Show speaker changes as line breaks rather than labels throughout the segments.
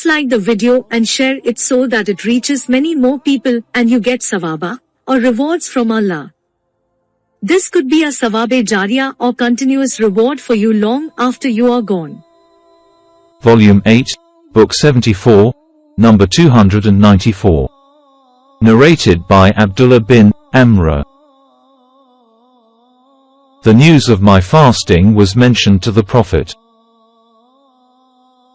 Please like the video and share it so that it reaches many more people and you get sawaba, or rewards from Allah. This could be a sawabe jariyah or continuous reward for you long after you are gone.
Volume 8, Book 74, number 294. Narrated by Abdullah bin Amr. The news of my fasting was mentioned to the Prophet.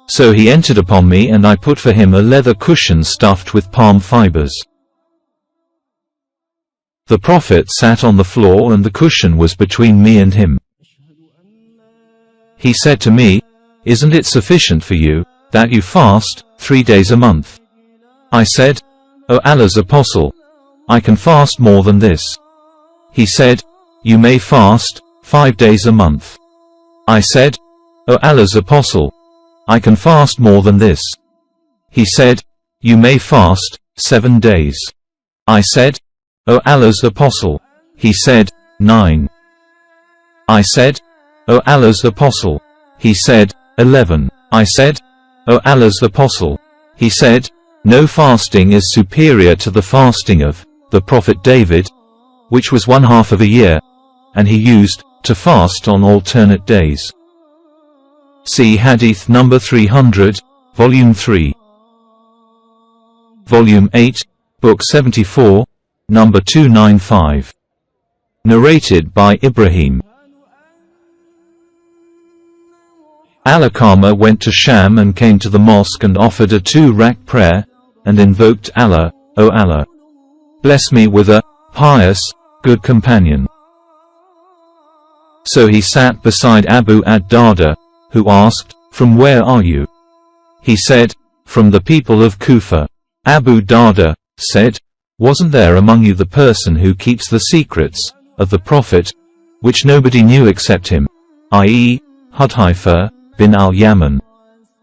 So he entered upon me and I put for him a leather cushion stuffed with palm fibers. The Prophet sat on the floor and the cushion was between me and him. He said to me, "Isn't it sufficient for you, that you fast 3 days a month?" I said, "O Allah's Apostle, I can fast more than this." He said, "You may fast 5 days a month." I said, "O Allah's Apostle, I can fast more than this." He said, "You may fast 7 days." I said, "O Allah's Apostle." He said, 9. I said, "O Allah's Apostle." He said, 11. I said, "O Allah's Apostle." He said, "No fasting is superior to the fasting of the Prophet David, which was 1/2 of a year, and he used to fast on alternate days." See Hadith number 300, Volume 3. Volume 8, Book 74, number 295. Narrated by Ibrahim. Al-Qama went to Sham and came to the mosque and offered a 2-rakat prayer, and invoked Allah, "O Allah, bless me with a pious, good companion." So he sat beside Abu ad-Darda, who asked, "From where are you?" He said, "From the people of Kufa." Abu Darda said, "Wasn't there among you the person who keeps the secrets of the Prophet, which nobody knew except him, i.e., Hudhaifa bin al-Yaman?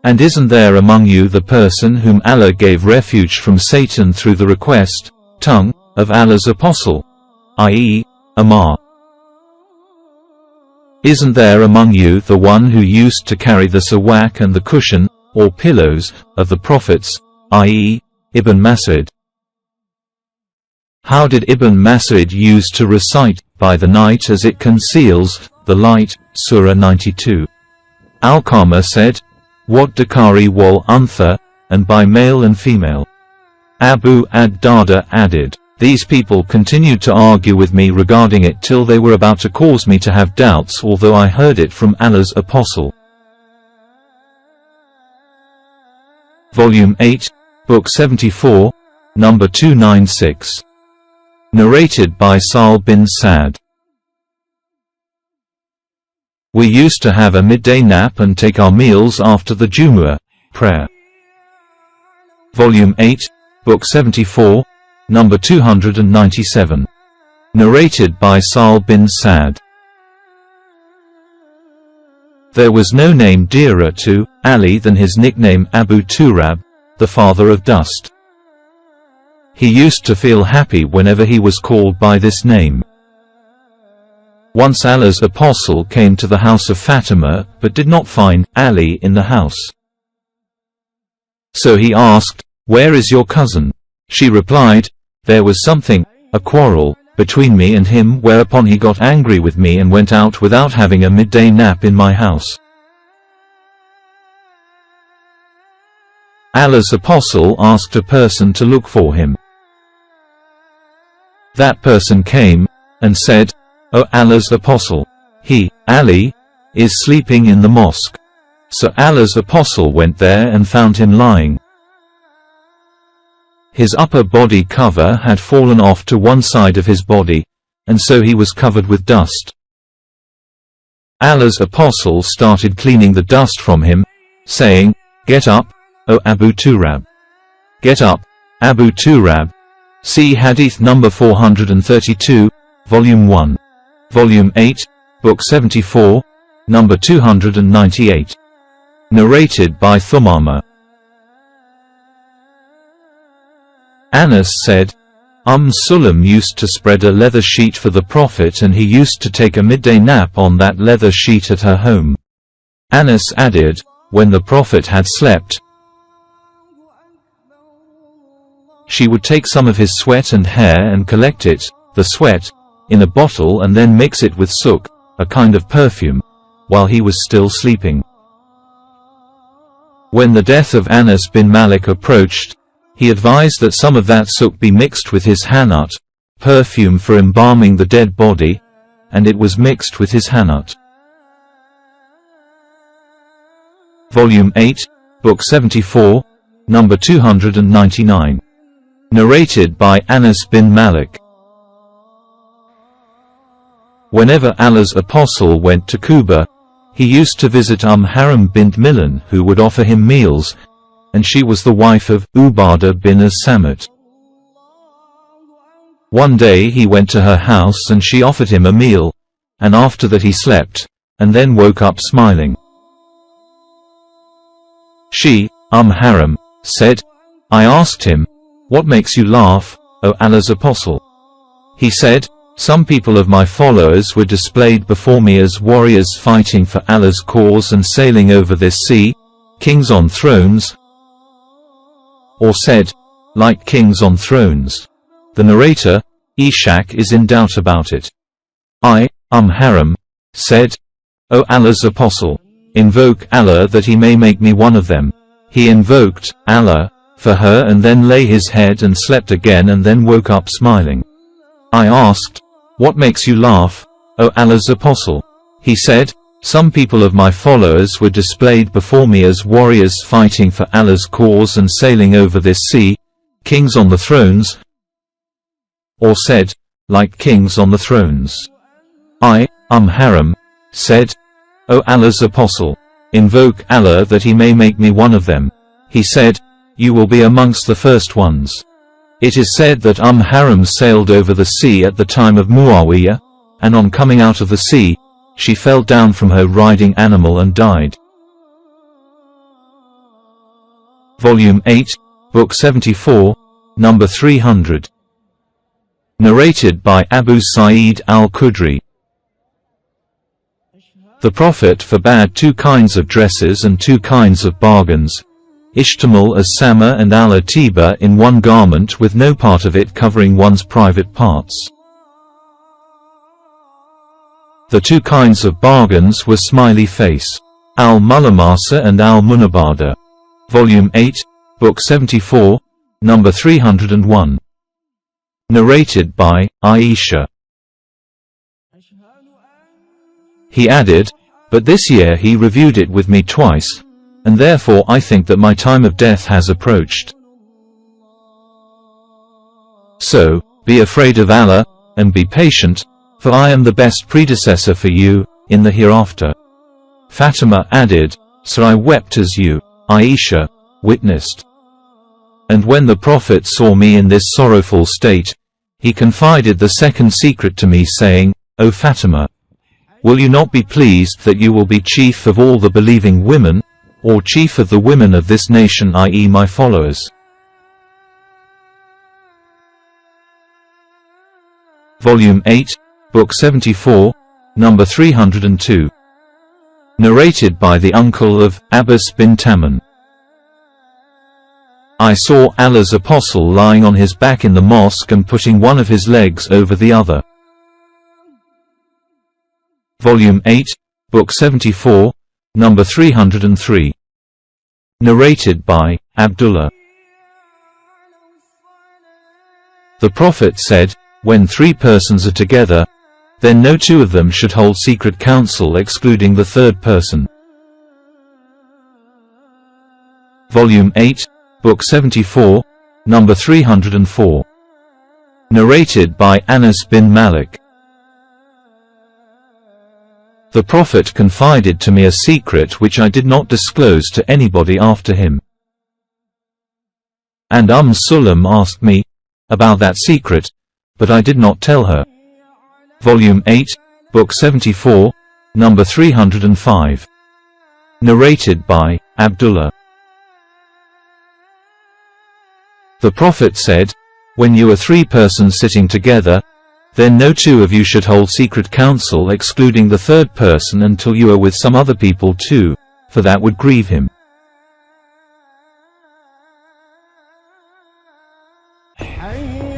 And isn't there among you the person whom Allah gave refuge from Satan through the request, tongue, of Allah's Apostle, i.e., Ammar? Isn't there among you the one who used to carry the sawak and the cushion, or pillows, of the prophets, i.e., Ibn Mas'ud? How did Ibn Mas'ud use to recite, by the night as it conceals the light, Surah 92? Al-Qama said, "What Dakari wal untha, and by male and female." Abu ad-Darda added, "These people continued to argue with me regarding it till they were about to cause me to have doubts, although I heard it from Allah's Apostle." Volume 8, Book 74, number 296. Narrated by Sal bin Sa'd. We used to have a midday nap and take our meals after the Jumu'ah prayer. Volume 8, Book 74, number 297. Narrated by Sal bin Sa'd. There was no name dearer to Ali than his nickname Abu Turab, the father of dust. He used to feel happy whenever he was called by this name. Once Allah's Apostle came to the house of Fatima, but did not find Ali in the house. So he asked, "Where is your cousin?" She replied, "There was something, a quarrel, between me and him," whereupon he got angry with me and went out without having a midday nap in my house. Allah's Apostle asked a person to look for him. That person came, and said, "O Allah's Apostle, he, Ali, is sleeping in the mosque." So Allah's Apostle went there and found him lying. His upper body cover had fallen off to one side of his body, and so he was covered with dust. Allah's Apostle started cleaning the dust from him, saying, "Get up, O Abu Turab. Get up, Abu Turab." See Hadith number 432, Volume 1. Volume 8, Book 74, number 298. Narrated by Thumama. Anas said, Sulaim used to spread a leather sheet for the Prophet and he used to take a midday nap on that leather sheet at her home. Anas added, when the Prophet had slept, she would take some of his sweat and hair and collect it, the sweat, in a bottle and then mix it with suk, a kind of perfume, while he was still sleeping. When the death of Anas bin Malik approached, he advised that some of that suk be mixed with his hanut, perfume for embalming the dead body, and it was mixed with his hanut. Volume 8, Book 74, number 299. Narrated by Anas bin Malik. Whenever Allah's apostle went to Kuba, he used to visit Haram bint Milan, who would offer him meals, and she was the wife of Ubadah bin as-Samit. One day he went to her house and she offered him a meal, and after that he slept, and then woke up smiling. She, Haram, said, I asked him, what makes you laugh, O Allah's apostle? He said, some people of my followers were displayed before me as warriors fighting for Allah's cause and sailing over this sea, kings on thrones, or said, like kings on thrones. The narrator, Ishaq, is in doubt about it. I, Haram, said, O Allah's apostle, invoke Allah that he may make me one of them. He invoked Allah for her and then lay his head and slept again and then woke up smiling. I asked, what makes you laugh, O Allah's apostle? He said, some people of my followers were displayed before me as warriors fighting for Allah's cause and sailing over this sea, kings on the thrones, or said, like kings on the thrones. I, Haram, said, O Allah's apostle, invoke Allah that he may make me one of them. He said, you will be amongst the first ones. It is said that Haram sailed over the sea at the time of Muawiyah, and on coming out of the sea, she fell down from her riding animal and died. Volume 8, Book 74, number 300. Narrated by Abu Sa'id al-Khudri. The Prophet forbade two kinds of dresses and two kinds of bargains, Ishtamal as-Sama and al-Atiba, in one garment with no part of it covering one's private parts. The two kinds of bargains were smiley face, al-Mulamasa and al-Munabada. Volume 8, Book 74, number 301. Narrated by Aisha. He added, but this year he reviewed it with me twice, and therefore I think that my time of death has approached. So, be afraid of Allah, and be patient, for I am the best predecessor for you, in the hereafter. Fatima added, so I wept as you, Aisha, witnessed. And when the Prophet saw me in this sorrowful state, he confided the second secret to me, saying, O Fatima, will you not be pleased that you will be chief of all the believing women, or chief of the women of this nation, i.e. my followers? Volume 8, Book 74, number 302. Narrated by the uncle of Abbas bin Taman. I saw Allah's apostle lying on his back in the mosque and putting one of his legs over the other. Volume 8, Book 74, number 303. Narrated by Abdullah. The Prophet said, when three persons are together, then no two of them should hold secret counsel excluding the third person. Volume 8, Book 74, number 304. Narrated by Anas bin Malik. The Prophet confided to me a secret which I did not disclose to anybody after him. And Sulaim asked me about that secret, but I did not tell her. Volume 8, Book 74, number 305. Narrated by Abdullah. The Prophet said, when you are three persons sitting together, then no two of you should hold secret counsel excluding the third person until you are with some other people too, for that would grieve him.
حي